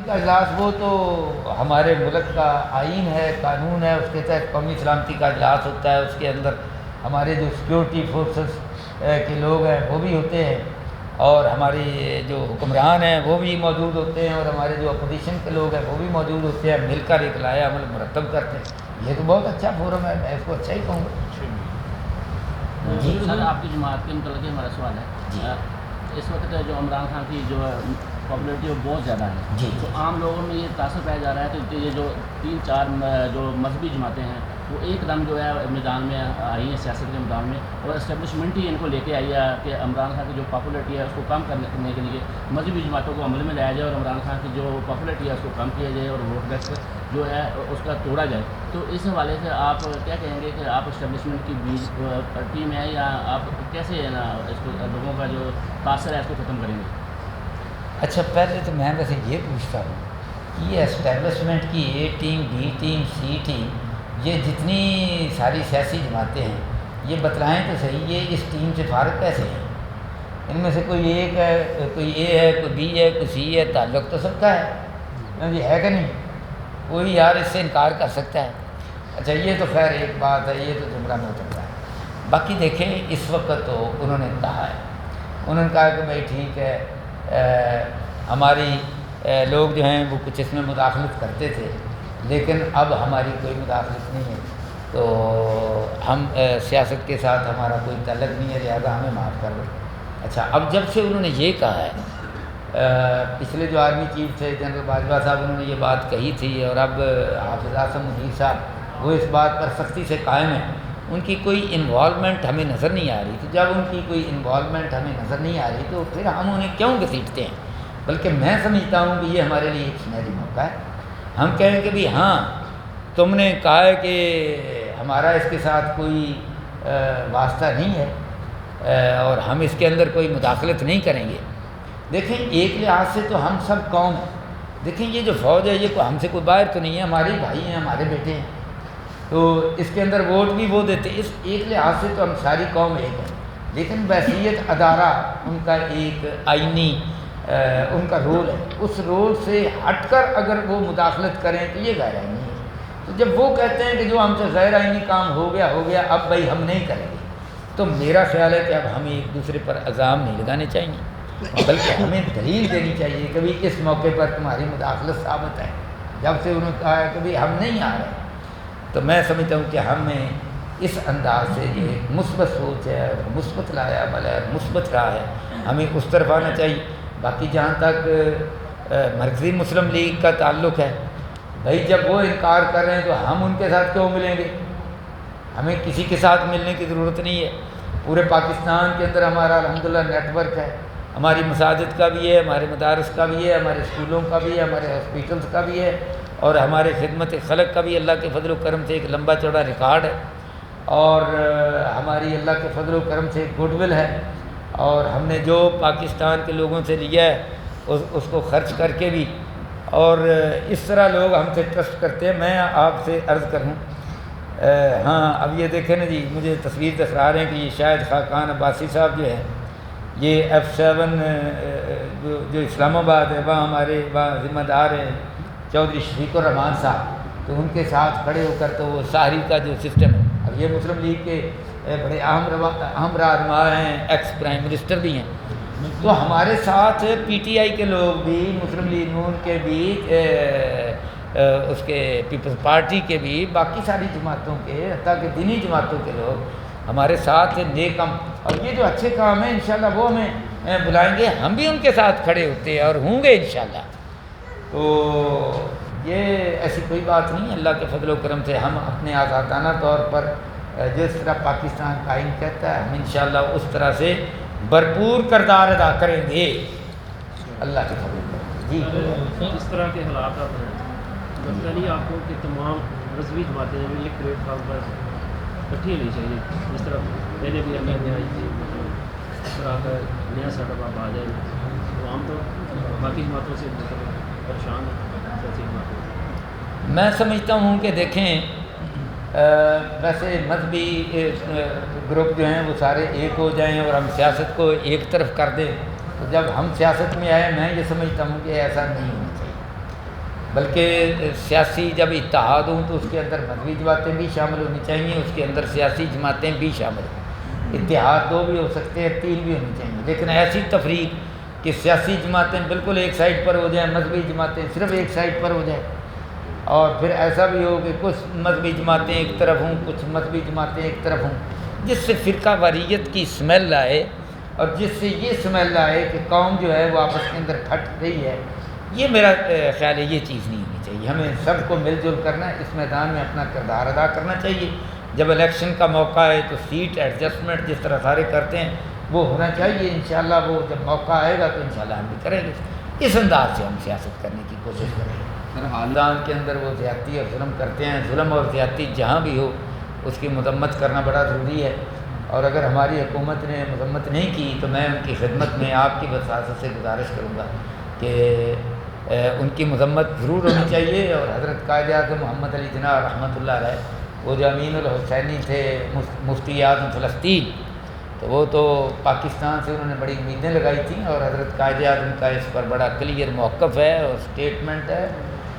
کا اجلاس وہ تو ہمارے ملک کا آئین ہے، قانون ہے، اس کے تحت قومی سلامتی کا اجلاس ہوتا ہے۔ اس کے اندر ہمارے جو سیکیورٹی فورسز کے لوگ ہیں وہ بھی ہوتے ہیں، اور ہمارے جو حکمران ہیں وہ بھی موجود ہوتے ہیں، اور ہمارے جو اپوزیشن کے لوگ ہیں وہ بھی موجود ہوتے ہیں، مل کر ایک لائحہ عمل مرتب کرتے ہیں۔ یہ تو بہت اچھا فورم ہے، میں اس کو اچھا ہی کہوں گا۔ جی سر، آپ کی جماعت کے متعلق ہمارا سوال ہے جی اس وقت جو عمران خان کی جو پاپولیرٹی وہ بہت زیادہ ہے، جی تو عام لوگوں میں یہ تاثر پایا جا رہا ہے کہ یہ جو 3-4 جو مذہبی جماعتیں ہیں وہ ایک دم جو ہے میدان میں آئی ہیں، سیاست کے میدان میں، اور اسٹیبلشمنٹ ہی ان کو لے کے آئی ہے کہ عمران خان کی جو پاپولیرٹی ہے اس کو کم کرنے کے لیے مذہبی جماعتوں کو عمل میں لایا جائے، اور عمران خان کی جو پاپولیرٹی ہے اس کو کم کیا جائے، اور ووٹ بینک جو ہے اس کا توڑا جائے۔ تو اس حوالے سے آپ کیا کہیں گے کہ آپ اسٹیبلشمنٹ کی بیچ ٹیم ہے، یا آپ کیسے ہے نا اس کو لوگوں کا جو تاثر ہے اس کو ختم کریں گے؟ اچھا، پہلے تو میں ویسے یہ پوچھتا ہوں کہ یہ اسٹیبلشمنٹ کی A team, B team, C team, یہ جتنی ساری سیاسی جماعتیں ہیں یہ بتلائیں تو صحیح، یہ اس ٹیم سے فارغ کیسے ہیں؟ ان میں سے کوئی ایک ہے، کوئی اے ہے، کوئی بی ہے، کوئی سی ہے، تعلق تو سب کا ہے، یہ ہے کہ نہیں؟ کوئی یار اس سے انکار کر سکتا ہے؟ اچھا، یہ تو خیر ایک بات ہے، یہ تو جملہ میں اترتا ہے۔ باقی دیکھیں، اس وقت تو انہوں نے کہا ہے، انہوں نے کہا کہ بھائی ٹھیک ہے، ہماری لوگ جو ہیں وہ کچھ اس میں مداخلت کرتے تھے، لیکن اب ہماری کوئی مداخلت نہیں ہے، تو ہم سیاست کے ساتھ ہمارا کوئی تعلق نہیں ہے، لہٰذا ہمیں معاف کر دو۔ اچھا، اب جب سے انہوں نے یہ کہا ہے، پچھلے جو آرمی چیف تھے جنرل باجوہ صاحب، انہوں نے یہ بات کہی تھی، اور اب حافظ اعظم مجید صاحب وہ اس بات پر سختی سے قائم ہیں، ان کی کوئی انوالومنٹ ہمیں نظر نہیں آ رہی۔ تو جب ان کی کوئی انوالومنٹ ہمیں نظر نہیں آ رہی تو پھر ہم انہیں کیوں گھسیٹتے ہیں؟ بلکہ میں سمجھتا ہوں کہ یہ ہمارے لیے ایک سنہری موقع ہے۔ ہم کہیں کہ بھی ہاں، تم نے کہا ہے کہ ہمارا اس کے ساتھ کوئی واسطہ نہیں ہے، اور ہم اس کے اندر کوئی مداخلت نہیں کریں گے۔ دیکھیں، ایک لحاظ سے تو ہم سب قوم ہیں۔ دیکھیں، یہ جو فوج ہے یہ کوئی ہم سے کوئی باہر تو نہیں ہے، ہمارے بھائی ہیں، ہمارے بیٹے ہیں، تو اس کے اندر ووٹ بھی وہ دیتے، اس ایک لحاظ سے تو ہم ساری قوم ایک ہے۔ لیکن بحیثیت ادارہ ان کا ایک آئینی ان کا رول ہے، اس رول سے ہٹ کر اگر وہ مداخلت کریں تو یہ غیر آئینی ہے۔ تو جب وہ کہتے ہیں کہ جو ہم سے غیر آئینی کام ہو گیا اب بھائی ہم نہیں کریں گے، تو میرا خیال ہے کہ اب ہمیں ایک دوسرے پر الزام نہیں لگانے چاہیے، بلکہ ہمیں دلیل دینی چاہیے کہ بھی اس موقع پر تمہاری مداخلت ثابت ہے۔ جب سے انہوں نے کہا ہے کہ بھی ہم نہیں آ رہے، تو میں سمجھتا ہوں کہ ہمیں اس انداز سے یہ مثبت سوچ ہے، مثبت لایا عمل ہے، مثبت راہ ہے، ہمیں اس طرف آنا چاہیے۔ باقی جہاں تک مرکزی مسلم لیگ کا تعلق ہے، بھائی جب وہ انکار کر رہے ہیں تو ہم ان کے ساتھ کیوں ملیں گے؟ ہمیں کسی کے ساتھ ملنے کی ضرورت نہیں ہے۔ پورے پاکستان کے اندر ہمارا الحمدللہ نیٹ ورک ہے، ہماری مساجد کا بھی ہے، ہمارے مدارس کا بھی ہے، ہمارے اسکولوں کا بھی ہے، ہمارے ہاسپیٹلس کا بھی ہے، اور ہمارے خدمت خلق کا بھی اللہ کے فضل و کرم سے ایک لمبا چوڑا ریکارڈ ہے، اور ہماری اللہ کے فضل و کرم سے ایک گڈ ول ہے، اور ہم نے جو پاکستان کے لوگوں سے لیا ہے اس کو خرچ کر کے بھی، اور اس طرح لوگ ہم سے ٹرسٹ کرتے ہیں۔ میں آپ سے عرض کروں، ہاں اب یہ دیکھیں نا جی، مجھے تصویر دکھا رہے ہیں کہ یہ شاید خاقان عباسی صاحب جو ہے، یہ F7 جو اسلام آباد ہے وہاں ہمارے وہاں ذمہ دار ہیں چودھری شفیق الرحمان صاحب، تو ان کے ساتھ کھڑے ہو کر تو وہ سحری کا جو سسٹم ہے، اب یہ مسلم لیگ کے بڑے اہم رہنما ہیں، ایکس پرائم منسٹر بھی ہیں، تو ہمارے ساتھ پی ٹی آئی کے لوگ بھی، مسلم لیگ نون کے بھی، اس کے پیپلز پارٹی کے بھی، باقی ساری جماعتوں کے، حتیٰ کہ دینی جماعتوں کے لوگ ہمارے ساتھ نیک کام، اور یہ جو اچھے کام ہیں انشاءاللہ وہ ہمیں بلائیں گے، ہم بھی ان کے ساتھ کھڑے ہوتے ہیں اور ہوں گے انشاءاللہ۔ تو یہ ایسی کوئی بات نہیں ہے، اللہ کے فضل و کرم سے ہم اپنے آزادانہ طور پر جس طرح پاکستان کا آئین کہتا ہے ہم انشاءاللہ اس طرح سے بھرپور کردار ادا کریں گے، اللہ کے فضل و کرم۔ جی اس طرح کے حالات آپ ہیں، لگتا نہیں آپ کو کہ تمام مذہبی جماعتیں ایک پلیٹ فارم پر اکٹھی ہونی چاہیے، جس طرح پہلے بھی ہمیں آئی تھی، اس طرح کا نیا سیٹ اپ آپ آ جائے تو عام طور باقی جماعتوں سے پریشان ہیں سیاسی جماعتیں؟ میں سمجھتا ہوں کہ دیکھیں، ویسے مذہبی گروپ جو ہیں وہ سارے ایک ہو جائیں اور ہم سیاست کو ایک طرف کر دیں، تو جب ہم سیاست میں آئے میں یہ سمجھتا ہوں کہ ایسا نہیں ہونا چاہیے۔ بلکہ سیاسی جب اتحاد ہوں تو اس کے اندر مذہبی جماعتیں بھی شامل ہونی چاہیے، اس کے اندر سیاسی جماعتیں بھی شامل ہوں، اتحاد 2 بھی ہو سکتے ہیں، 3 بھی ہونی چاہیے، لیکن ایسی تفریق کہ سیاسی جماعتیں بالکل ایک سائڈ پر ہو جائیں، مذہبی جماعتیں صرف ایک سائڈ پر ہو جائیں، اور پھر ایسا بھی ہو کہ کچھ مذہبی جماعتیں ایک طرف ہوں، کچھ مذہبی جماعتیں ایک طرف ہوں، جس سے فرقہ واریت کی سمیل آئے اور جس سے یہ سمیل آئے کہ قوم جو ہے وہ آپس کے اندر پھٹ رہی ہے، یہ میرا خیال ہے یہ چیز نہیں ہونی چاہیے۔ ہمیں سب کو مل جل کرنا ہے، اس میدان میں اپنا کردار ادا کرنا چاہیے۔ جب الیکشن کا موقع ہے تو سیٹ ایڈجسٹمنٹ جس طرح سارے کرتے ہیں وہ ہونا چاہیے، انشاءاللہ وہ جب موقع آئے گا تو انشاءاللہ ہم بھی کریں گے، اس انداز سے ہم سیاست کرنے کی کوشش کریں گے۔ خاندان کے اندر وہ زیادتی اور ظلم کرتے ہیں، ظلم اور زیادتی جہاں بھی ہو اس کی مذمت کرنا بڑا ضروری ہے، اور اگر ہماری حکومت نے مذمت نہیں کی تو میں ان کی خدمت میں آپ کی وساطت سے گزارش کروں گا کہ ان کی مذمت ضرور ہونی چاہیے۔ اور حضرت قائد اعظم محمد علی جناح رحمۃ اللہ علیہ، وہ جو امین الحسینی تھے، مفتی اعظم فلسطین، تو وہ تو پاکستان سے انہوں نے بڑی امیدیں لگائی تھیں، اور حضرت قائد اعظم کا اس پر بڑا کلیئر موقف ہے اور اسٹیٹمنٹ ہے،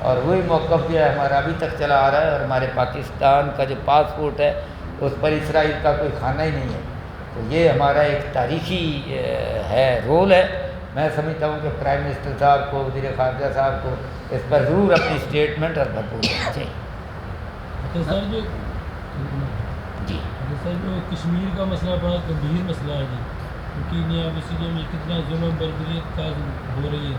اور وہی موقف جو ہے ہمارا ابھی تک چلا آ رہا ہے، اور ہمارے پاکستان کا جو پاسپورٹ ہے اس پر اسرائیل کا کوئی خانہ ہی نہیں ہے۔ تو یہ ہمارا ایک تاریخی ہے، رول ہے۔ میں سمجھتا ہوں کہ پرائم منسٹر صاحب کو، وزیر خارجہ صاحب کو اس پر ضرور اپنی اسٹیٹمنٹ اور بھرپور کرنا چاہیے۔ تو سر جو جی سر جو کشمیر کا مسئلہ بڑا گمبھیر مسئلہ ہے جی، کیونکہ یہاں بسیجے میں کتنا ظلم بربریت کا ہو رہی ہے،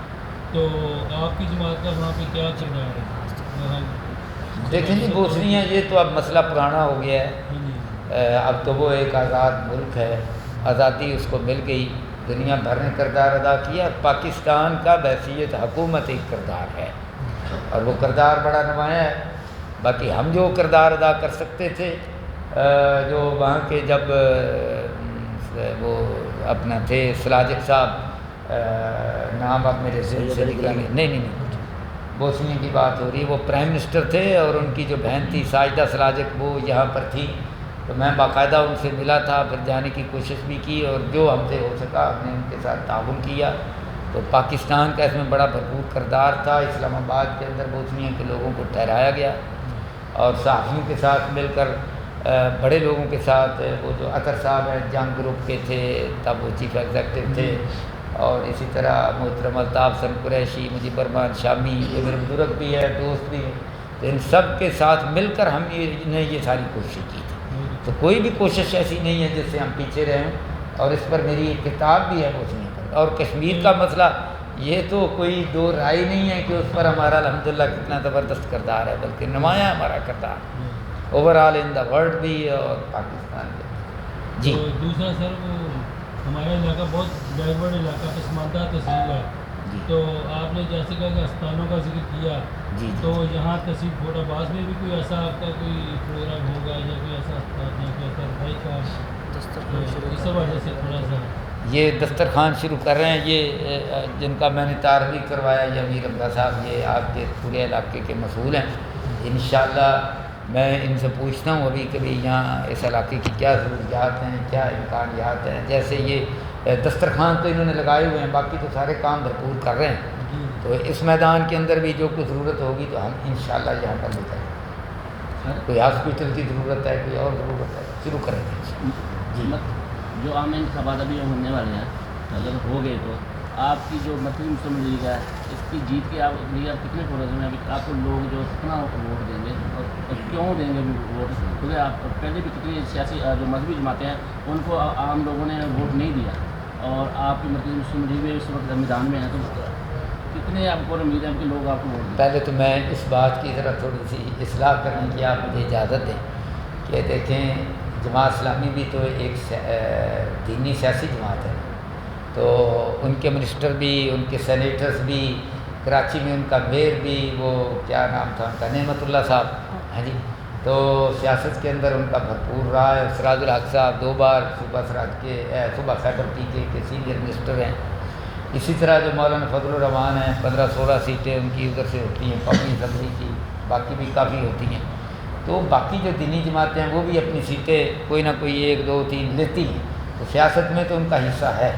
تو آپ کی جماعت کا وہاں پہ کیا چل رہا ہے؟ دیکھیں جی، بوسنیا یہ تو اب مسئلہ پرانا ہو گیا ہے، اب تو وہ ایک آزاد ملک ہے، آزادی اس کو مل گئی، دنیا بھر نے کردار ادا کیا، پاکستان کا بحیثیت حکومت ایک کردار ہے اور وہ کردار بڑا نمایاں ہے۔ باقی ہم جو کردار ادا کر سکتے تھے، جو وہاں کے جب وہ اپنا تھے سلاجق صاحب، نام اب میرے ذہن سے نکل گیا، نہیں بوسنیا کی بات ہو رہی ہے، وہ پرائم منسٹر تھے اور ان کی جو بہن تھی ساجدہ سلاجق وہ یہاں پر تھی، تو میں باقاعدہ ان سے ملا تھا، پھر جانے کی کوشش بھی کی، اور جو ہم سے ہو سکا ہم نے ان کے ساتھ تعاون کیا۔ تو پاکستان کا اس میں بڑا بھرپور کردار تھا۔ اسلام آباد کے اندر بوسنیا کے لوگوں کو ٹھہرایا گیا، اور صحافیوں کے ساتھ مل کر، بڑے لوگوں کے ساتھ، وہ جو اطہر صاحب ہیں جنگ گروپ کے تھے، تب وہ چیف ایگزیکٹو تھے، اور اسی طرح محترم الطاف سن قریشی، مجیب الرحمان شامی، یہ میرے بزرگ بھی ہے، دوست بھی ہے، تو ان سب کے ساتھ مل کر ہم نے یہ ساری کوشش کی تھی۔ تو کوئی بھی کوشش ایسی نہیں ہے جس سے ہم پیچھے رہے ہوں، اور اس پر میری ایک کتاب بھی ہے بوسنیا پر۔ اور کشمیر کا مسئلہ یہ تو کوئی دو رائے نہیں ہے کہ اس پر ہمارا الحمدللہ کتنا زبردست کردار ہے، بلکہ نمایاں ہمارا کردار over all in the world بھی اور پاکستان بھی۔ جی تو دوسرا سر، وہ ہمارا علاقہ بہت بیکورڈ علاقہ پسماندہ تحصیل ہے، جی تو آپ نے جیسے کہا کہ استانوں کا ذکر کیا، جی تو یہاں تحصیل فوٹ آباد میں بھی کوئی ایسا آپ کا کوئی پروگرام ہوگا یا کوئی ایسا استاد یا کوئی ایسا رفائی کا، اس وجہ سے تھوڑا سا یہ دسترخوان شروع کر رہے ہیں، یہ جن کا میں نے تعارفی کروایا، یہ امیر عبداللہ صاحب، یہ آپ کے پورے علاقے کے مسئول ہیں۔ انشاءاللہ میں ان سے پوچھتا ہوں ابھی کبھی یہاں اس علاقے کی کیا ضروریات ہیں، کیا امکانیات ہیں۔ جیسے یہ دسترخوان تو انہوں نے لگائے ہوئے ہیں، باقی تو سارے کام بھرپور کر رہے ہیں، تو اس میدان کے اندر بھی جو کچھ ضرورت ہوگی تو ہم انشاءاللہ یہاں پر بھی کریں گے۔ کوئی ہاسپٹل کی ضرورت ہے، کوئی اور ضرورت ہے، شروع کریں گے۔ جی جو عام انتخابات ابھی ہونے والے ہیں، اگر ہو گئے تو آپ کی جو مرکزی مسلم لیگ ہے، اس کی جیت کے آپ لیے آپ کتنے پروگرام میں ابھی آپ کو لوگ جو کتنا ووٹ دیں گے اور کیوں دیں گے ووٹ؟ کیونکہ آپ پہلے بھی کتنی سیاسی جو مذہبی جماعتیں ہیں ان کو عام لوگوں نے ووٹ نہیں دیا، اور آپ کی مرکزی مسلم لیگ میں اس وقت میدان میں ہیں، تو کتنے آپ کو امید ہے کہ لوگ آپ کو ووٹ دیں؟ پہلے تو میں اس بات کی ذرا تھوڑی سی اصلاح کرنے کی آپ مجھے اجازت دیں کہ دیکھیں، جماعت اسلامی بھی تو ایک دینی سیاسی جماعت ہے، تو ان کے منسٹر بھی، ان کے سینیٹرز بھی، کراچی میں ان کا میئر بھی، وہ کیا نام تھا ان کا، نعمت اللہ صاحب، ہاں جی، تو سیاست کے اندر ان کا بھرپور رہا ہے۔ سراج الحق صاحب 2 بار صوبہ خیبر پی کے سینئر منسٹر ہیں۔ اسی طرح جو مولانا فضل الرحمان ہیں، 15-16 سیٹیں ان کی ادھر سے ہوتی ہیں، قومی اسمبلی کی، باقی بھی کافی ہوتی ہیں۔ تو باقی جو دینی جماعتیں ہیں وہ بھی اپنی سیٹیں کوئی نہ کوئی 1 2 3 لیتی ہیں، تو سیاست میں تو ان کا حصہ ہے۔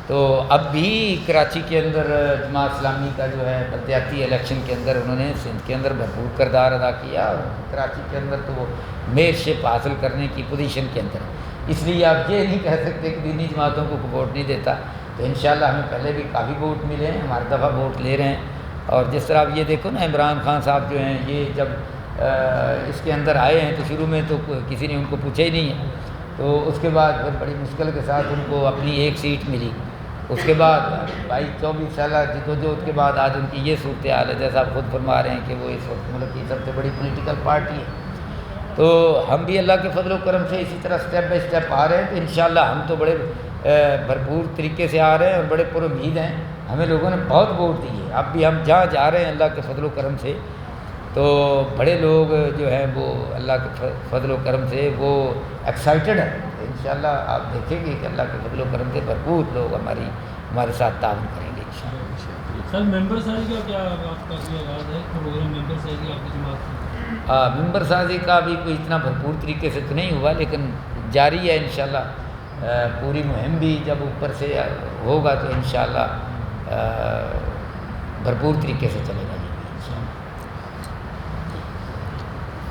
تو اب بھی کراچی کے اندر جماعت اسلامی کا جو ہے بلدیاتی الیکشن کے اندر انہوں نے سندھ کے اندر بھرپور کردار ادا کیا، اور کراچی کے اندر تو وہ میئرشپ حاصل کرنے کی پوزیشن کے اندر، اس لیے آپ یہ نہیں کہہ سکتے کہ دینی جماعتوں کو ووٹ نہیں دیتا۔ تو انشاءاللہ ہمیں پہلے بھی کافی ووٹ ملے ہیں، ہم ہر دفعہ ووٹ لے رہے ہیں، اور جس طرح آپ یہ دیکھو نا عمران خان صاحب جو ہیں یہ جب اس کے اندر آئے ہیں تو شروع میں تو کسی نے ان کو پوچھا ہی نہیں ہے، تو اس کے بعد پھر بڑی مشکل کے ساتھ ان کو اپنی ایک سیٹ ملی، اس کے بعد 22-24 سالہ جدوجہد کے بعد آج ان کی یہ صورتحال ہے، جیسا آپ خود فرما رہے ہیں کہ وہ اس وقت ملک کی سب سے بڑی پولیٹیکل پارٹی ہے۔ تو ہم بھی اللہ کے فضل و کرم سے اسی طرح سٹیپ بائی سٹیپ آ رہے ہیں، تو انشاءاللہ ہم تو بڑے بھرپور طریقے سے آ رہے ہیں اور بڑے پر امید ہیں، ہمیں لوگوں نے بہت ووٹ دیے، اب بھی ہم جہاں جا رہے ہیں اللہ کے فضل و کرم سے، تو بڑے لوگ جو ہیں وہ اللہ کے فضل و کرم سے وہ ایکسائٹڈ ہیں۔ انشاءاللہ آپ دیکھیں گے کہ اللہ کے فضل و کرم سے بھرپور لوگ ہمارے ساتھ تعاون کریں گے انشاءاللہ۔ سر ممبر سائز کا کیا آپ کا کوئی آغاز ہے پروگرام ممبر سائز کی آپ کی جماعت میں؟ ممبر سازی کا بھی کوئی اتنا بھرپور طریقے سے تو نہیں ہوا، لیکن جاری ہے انشاءاللہ۔ پوری مہم بھی جب اوپر سے ہوگا تو انشاءاللہ بھرپور طریقے سے چلے گا۔